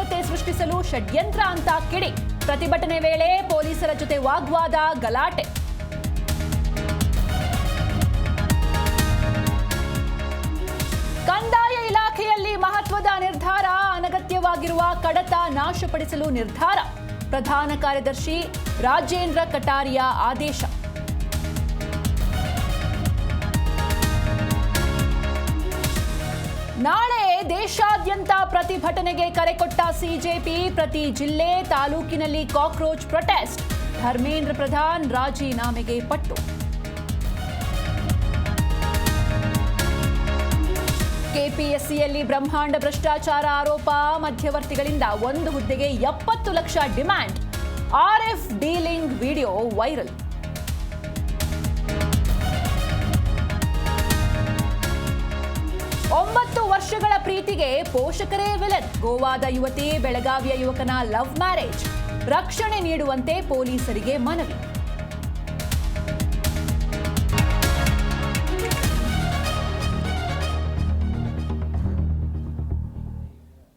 ಅಸ್ಥಿರತೆ ಸೃಷ್ಟಿಸಲು ಷಡ್ಯಂತ್ರ ಅಂತ ಕಿಡಿ. ಪ್ರತಿಭಟನೆ ವೇಳೆ ಪೊಲೀಸರ ಜೊತೆ ವಾಗ್ವಾದ, ಗಲಾಟೆ. ಕಂದಾಯ ಇಲಾಖೆಯಲ್ಲಿ ಮಹತ್ವದ ನಿರ್ಧಾರ. ಅನಗತ್ಯವಾಗಿರುವ ಕಡತ ನಾಶಪಡಿಸಲು ನಿರ್ಧಾರ. ಪ್ರಧಾನ ಕಾರ್ಯದರ್ಶಿ ರಾಜೇಂದ್ರ ಕಟಾರಿಯಾ ಆದೇಶ. ನಾಳೆ ದೇಶಾದ್ಯಂತ ಪ್ರತಿಭಟನೆಗೆ ಕರೆ ಕೊಟ್ಟ ಸಿಜೆಪಿ. ಪ್ರತಿ ಜಿಲ್ಲೆ, ತಾಲೂಕಿನಲ್ಲಿ ಕಾಕ್ರೋಚ್ ಪ್ರೊಟೆಸ್ಟ್. ಧರ್ಮೇಂದ್ರ ಪ್ರಧಾನ್ ರಾಜೀನಾಮೆಗೆ ಪಟ್ಟು. ಕೆಪಿಎಸ್ಸಿಯಲ್ಲಿ ಬ್ರಹ್ಮಾಂಡ ಭ್ರಷ್ಟಾಚಾರ ಆರೋಪ. ಮಧ್ಯವರ್ತಿಗಳಿಂದ ಒಂದು ಹುದ್ದೆಗೆ 70 lakh demand. RF dealing video viral. ಒಂಬತ್ತು ವರ್ಷಗಳ ಪ್ರೀತಿಗೆ ಪೋಷಕರೇ ವಿಲನ್. ಗೋವಾದ ಯುವತಿ, ಬೆಳಗಾವಿಯ ಯುವಕನ ಲವ್ ಮ್ಯಾರೇಜ್. ರಕ್ಷಣೆ ನೀಡುವಂತೆ ಪೊಲೀಸರಿಗೆ ಮನವಿ.